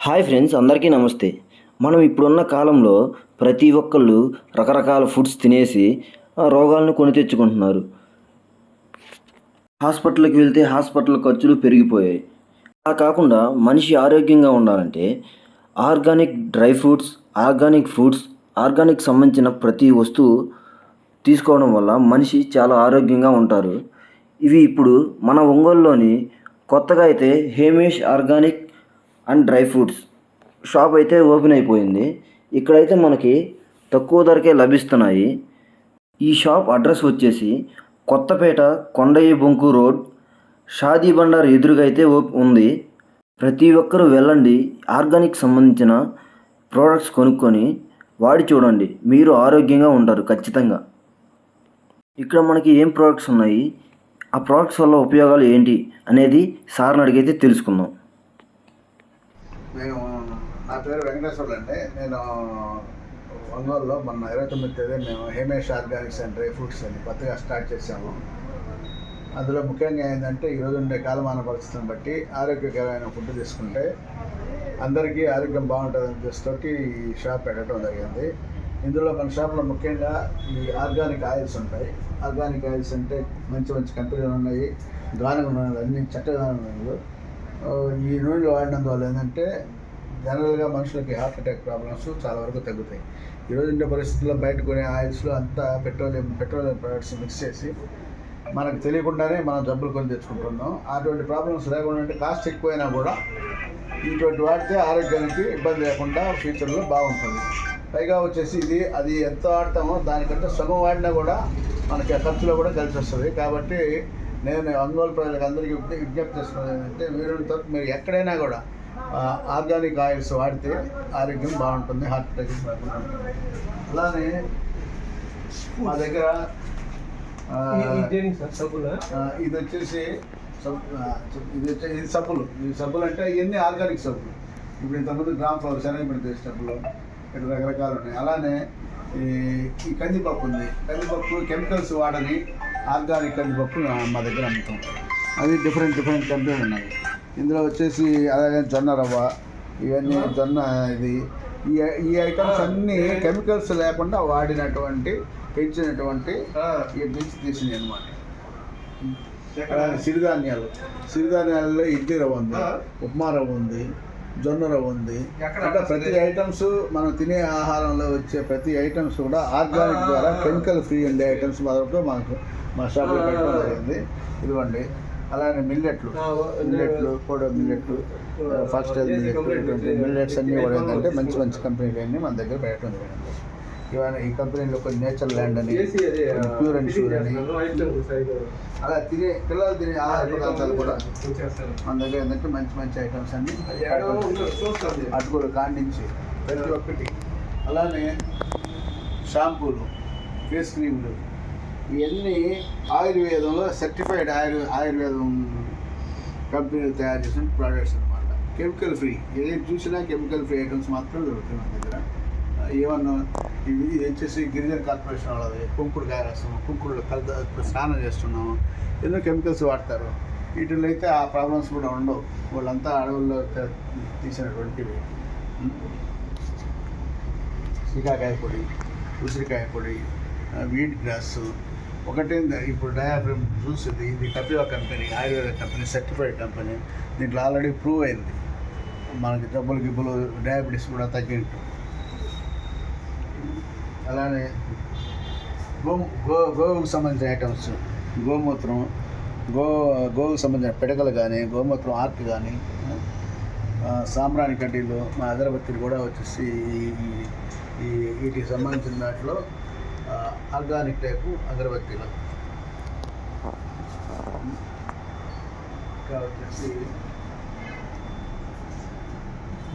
Hi friends, అందరికీ నమస్తే. మనం ఇప్పుడున్న కాలంలో ప్రతి ఒక్కళ్ళు రకరకాల ఫుడ్స్ తినేసి రోగాలను కొని తెచ్చుకుంటున్నారు. హాస్పిటల్కి వెళ్తే హాస్పిటల్ ఖర్చులు పెరిగిపోయాయి. అలా కాకుండా మనిషి ఆరోగ్యంగా ఉండాలంటే organic dry fruits, organic fruits, organic సంబంధించిన ప్రతి వస్తువు తీసుకోవడం వల్ల మనిషి చాలా ఆరోగ్యంగా ఉంటారు. ఇవి ఇప్పుడు మన ఒంగోలులోని కొత్తగా అయితే Hemesh organic and dry fruits shop అయితే ఓపెన్ అయిపోయింది. ఇక్కడైతే మనకి తక్కువ ధరకే లభిస్తున్నాయి. ఈ షాప్ అడ్రస్ వచ్చేసి కొత్తపేట కొండయ్య బొంకు రోడ్, షాదీ బండార్ ఎదురుగా అయితే ఉంది. ప్రతి ఒక్కరూ వెళ్ళండి, ఆర్గానిక్ సంబంధించిన ప్రోడక్ట్స్ కొనుక్కొని వాడి చూడండి, మీరు ఆరోగ్యంగా ఉంటారు ఖచ్చితంగా. ఇక్కడ మనకి ఏం ప్రోడక్ట్స్ ఉన్నాయి, ఆ ప్రోడక్ట్స్ వల్ల ఉపయోగాలు ఏంటి అనేది సార్ని అడిగైతే తెలుసుకుందాం. నా పేరు వెంకటేశ్వర్లు అండి. నేను ఒంగోలులో మొన్న 29వ తేదీ మేము Hemesh Organics and dry fruits అని కొత్తగా స్టార్ట్ చేసాము. అందులో ముఖ్యంగా ఏంటంటే ఈరోజు ఉండే కాలమాన పరిస్థితిని బట్టి ఆరోగ్యకరమైన ఫుడ్ తీసుకుంటే అందరికీ ఆరోగ్యం బాగుంటుందని ఉద్దేశంతో ఈ షాప్ పెట్టడం జరిగింది. ఇందులో మన షాప్లో ముఖ్యంగా ఈ ఆర్గానిక్ ఆయిల్స్ ఉంటాయి. ఆర్గానిక్ ఆయిల్స్ అంటే మంచి మంచి కంపెనీలు ఉన్నాయి, గానుగ నూనెలు, అన్ని చక్కగా నూనెలు. ఈ నూనెలు వాడినందువల్ల ఏంటంటే జనరల్గా మనుషులకి హార్ట్ అటాక్ ప్రాబ్లమ్స్ చాలా వరకు తగ్గుతాయి. ఈరోజు ఉండే పరిస్థితుల్లో బయట కొనే ఆయిల్స్లో అంతా పెట్రోలియం ప్రొడక్ట్స్ మిక్స్ చేసి మనకు తెలియకుండానే మనం జబ్బులు కొని తెచ్చుకుంటున్నాం. అటువంటి ప్రాబ్లమ్స్ లేకుండా అంటే కాస్ట్ ఎక్కువైనా కూడా ఇటువంటి వాడితే ఆరోగ్యానికి ఇబ్బంది లేకుండా ఫ్యూచర్లో బాగుంటుంది. పైగా వచ్చేసి అది ఎంత వాడతామో దానికంటే సగం వాడినా కూడా మనకి ఆ ఖర్చులో కూడా కలిసి వస్తుంది. కాబట్టి నేను ఒంగోలు ప్రజలకు అందరికీ విజ్ఞప్తి చేస్తున్నది ఏంటంటే మీరు ఎక్కడైనా కూడా ఆర్గానిక్ ఆయిల్స్ వాడితే ఆరోగ్యం బాగుంటుంది, హార్ట్ అటాక్ బాగుంటుంది. అలానే మా దగ్గర ఇది వచ్చేసి సబ్బులు. ఈ సబ్బులు అంటే ఇవన్నీ ఆర్గానిక్ సబ్బులు. ఇప్పుడు ఇంతకుముందు గ్రామ్ ఫ్లవర్ శనగపిండి సబ్బులు ఇట్లా రకరకాలు ఉన్నాయి. అలానే ఈ కందిపప్పు ఉంది. కందిపప్పు కెమికల్స్ వాడని ఆర్గానిక్ కందిపప్పు మా దగ్గర అమ్ముతాం. అది డిఫరెంట్ కంపెనీలు ఉన్నాయి. ఇందులో వచ్చేసి అలాగే జొన్న రవ్వ, ఇవన్నీ జొన్న ఈ ఐటమ్స్ అన్నీ కెమికల్స్ లేకుండా వాడినటువంటి పెంచినటువంటి పెంచి తీసినవి అనమాట. అలాగే సిరిధాన్యాలలో ఇడ్లీ రవ్వ ఉంది, ఉప్మా రవ్వ ఉంది, జొన్న రవ్వ ఉంది. అంటే ప్రతి ఐటమ్స్ మనం తినే ఆహారంలో వచ్చే ప్రతి ఐటమ్స్ కూడా ఆర్గానిక్ ద్వారా కెమికల్ ఫ్రీ ఉండే ఐటమ్స్ వరకు మనకు మా షాప్లో పెట్టడం జరిగింది. ఇదిగోండి. అలానే మిల్లెట్లు, కోడో మిల్లెట్లు, ఫస్ట్ మిల్లెట్లు, ఇటువంటి మిల్లెట్స్ అన్నీ కూడా ఏంటంటే మంచి కంపెనీలు అన్నీ మన దగ్గర పెట్టడం జరిగింది. ఇవన్నీ ఈ కంపెనీలో కొన్ని నేచర్ ల్యాండ్ అని, ప్యూర్ అండ్ ష్యూర్ అని, అలా పిల్లలు తినే ఆహార పదార్థాలు కూడా మన దగ్గర ఏంటంటే మంచి ఐటమ్స్ అన్నీ అటుకులు కాండించి ప్రతి ఒక్కటి. అలానే షాంపూలు, ఫేస్ క్రీమ్లు, ఇవన్నీ ఆయుర్వేదంలో సర్టిఫైడ్ ఆయుర్వేదం కంపెనీలు తయారు చేసిన ప్రోడక్ట్స్ అనమాట. కెమికల్ ఫ్రీ, ఏది చూసినా కెమికల్ ఫ్రీ ఐటమ్స్ మాత్రం దొరుకుతాయి మన దగ్గర. ఏమన్నా ఇది వచ్చేసి గిరిజన కార్పొరేషన్ వాళ్ళది కుంకుడుకాయ రసం, కుంకుడులో స్నానం చేస్తున్నాము. ఎన్నో కెమికల్స్ వాడతారు. వీటిల్లో అయితే ఆ ప్రాబ్లమ్స్ కూడా ఉండవు. వాళ్ళంతా అడవుల్లో తీసినటువంటివి. సీకాకాయ పొడి, ఉసిరికాయ పొడి, వీట్ గ్రాస్ ఒకటే. ఇప్పుడు డయాఫ్రమ్ జ్యూస్ ఇది కపివా కంపెనీ, ఆయుర్వేద కంపెనీ, సర్టిఫైడ్ కంపెనీ. దీంట్లో ఆల్రెడీ ప్రూవ్ అయింది మనకి గిబ్బులు డయాబెటీస్ కూడా తగ్గినట్టు. అలానే గోవుకు సంబంధించిన ఐటమ్స్, గోమూత్రం, గోవుకు సంబంధించిన పిడకలు కానీ, గోమూత్రం ఆర్క్ కానీ, సాంబ్రాణి కడ్డీలు, మా అగరబత్తీలు కూడా వచ్చేసి వీటికి సంబంధించిన దాంట్లో ఆర్గానిక్ టైపు అగరబత్తీలు. ఇంకా వచ్చేసి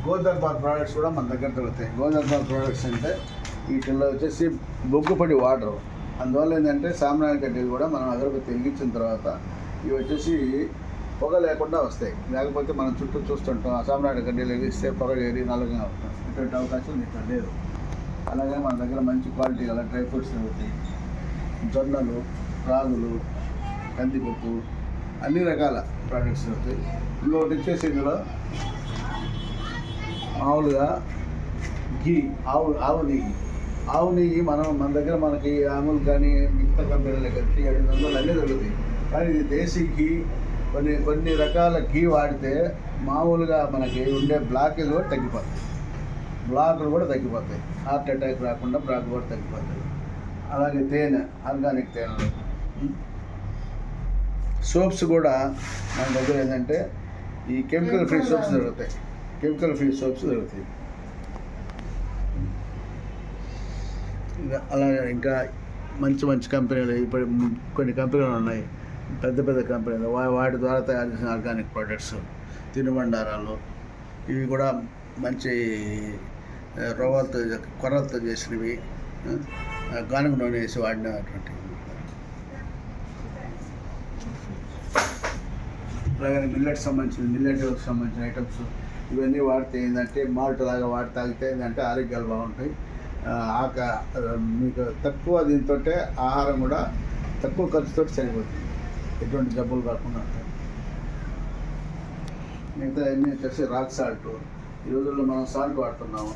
గోదర్బార్ ప్రోడక్ట్స్ కూడా మన దగ్గర దొరుకుతాయి. గోదర్బార్ ప్రోడక్ట్స్ అంటే వీటిల్లో వచ్చేసి బొగ్గుపొడి వాటర్. అందువల్ల ఏంటంటే సాంబ్రాణి కడ్డీలు కూడా మనం అగరబత్తి వెలిగించిన తర్వాత ఇవి వచ్చేసి పొగ లేకుండా వస్తాయి. లేకపోతే మనం చుట్టూ చూస్తుంటాం, ఆ సాంబ్రాణి కడ్డీలు వెలిగిస్తే పొగ ఏరి నల్లగా ఉంటాం. ఇటువంటి అవకాశం ఇక్కడ లేదు. అలాగే మన దగ్గర మంచి క్వాలిటీ గల డ్రై ఫ్రూట్స్ దొరుకుతాయి. జొన్నలు, రాగులు, కందిపప్పు, అన్ని రకాల ప్రోడక్ట్స్ దొరుకుతాయి. ఇంకొకటి వచ్చేసి ఇందులో మామూలుగా ఘీ, ఆవు నెయ్యి మన దగ్గర మనకి అమూల్ కానీ మిగతా కంపెనీలు కలిపి 700 అన్నీ దొరుకుతాయి. కానీ ఇది దేశీ ఘీ. కొన్ని రకాల ఘీ వాడితే మామూలుగా మనకి ఉండే బ్లాకేజ్ కూడా తగ్గిపోతాయి, బ్లాకులు కూడా తగ్గిపోతాయి, హార్ట్ అటాక్ రాకుండా బ్లాక్ కూడా తగ్గిపోతాయి. అలాగే తేనె, ఆర్గానిక్ తేనెలు. సోప్స్ కూడా మన దగ్గర ఏంటంటే ఈ కెమికల్ ఫ్రీ సోప్స్ దొరుకుతాయి. అలాగే ఇంకా మంచి కంపెనీలు, ఇప్పుడు కొన్ని కంపెనీలు ఉన్నాయి, పెద్ద కంపెనీలు. వాటి ద్వారా తయారు చేసిన ఆర్గానిక్ ప్రొడక్ట్స్, తినుబండారాలు, ఇవి కూడా మంచి కొర్రలతో చేసినవి, గానుగ నూనె వేసి వాడినటువంటివి. అలాగే మిల్లెట్కి సంబంధించిన ఐటమ్స్ ఇవన్నీ వాడితే ఏంటంటే మాల్ట్ లాగా వాడి తాగితే ఏంటంటే ఆరోగ్యాలు బాగుంటాయి. మీకు తక్కువ దీంతో ఆహారం కూడా తక్కువ ఖర్చుతో సరిపోతుంది, ఎటువంటి జబ్బులు రాకుండా ఉంటాయి. మిగతా అన్నీ వచ్చేసి రాక్ సాల్ట్. ఈ రోజుల్లో మనం సాల్ట్ వాడుతున్నాము.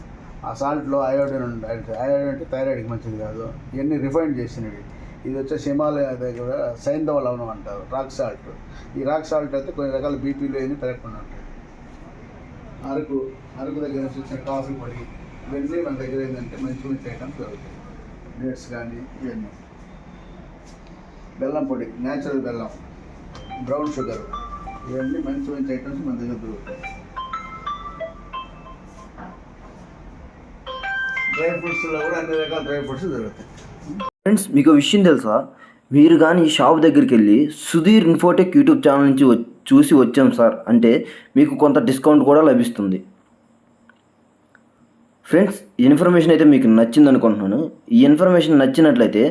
ఆ సాల్ట్లో అయోడిన్ ఉంటాయి. అయోడిన్ అంటే థైరాయిడ్కి మంచిది కాదు. ఇవన్నీ రిఫైండ్ చేసినవి. ఇది వచ్చేసి హిమాలయ దగ్గర సైంధవ లవణం అంటారు, రాక్ సాల్ట్. ఈ రాక్ సాల్ట్ అయితే కొన్ని రకాల బీపీలు ఏమి పెరగకుండా ఉంటాయి. అరకు దగ్గర నుంచి వచ్చిన కాఫీ పొడి, ఇవన్నీ మన దగ్గర ఏంటంటే మంచి ఐటమ్స్ దొరుకుతాయి. డేట్స్ కానీ ఇవన్నీ. బెల్లం పొడి, న్యాచురల్ బెల్లం, బ్రౌన్ షుగర్, ఇవన్నీ మంచి ఐటమ్స్ మన దగ్గర దొరుకుతాయి. డ్రై ఫ్రూట్స్లో కూడా అన్ని రకాల డ్రై ఫ్రూట్స్ దొరుకుతాయి. ఫ్రెండ్స్, మీకు విషయం తెలుసా? మీరు కానీ షాప్ దగ్గరికి వెళ్ళి సుధీర్ ఇన్ఫోటెక్ యూట్యూబ్ ఛానల్ నుంచి చూసి వచ్చాం సార్ అంటే మీకు కొంత డిస్కౌంట్ కూడా లభిస్తుంది. ఫ్రెండ్స్, ఈ ఇన్ఫర్మేషన్ అయితే మీకు నచ్చింది అనుకుంటున్నాను. ఈ ఇన్ఫర్మేషన్ నచ్చినట్లయితే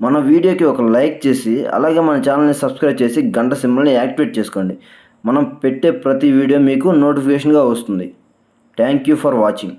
మన వీడియోకి ఒక లైక్ చేసి, అలాగే మన ఛానల్ని సబ్స్క్రైబ్ చేసి గంట సింబల్ని యాక్టివేట్ చేసుకోండి. మనం పెట్టే ప్రతి వీడియో మీకు నోటిఫికేషన్గా వస్తుంది. Thank you for watching.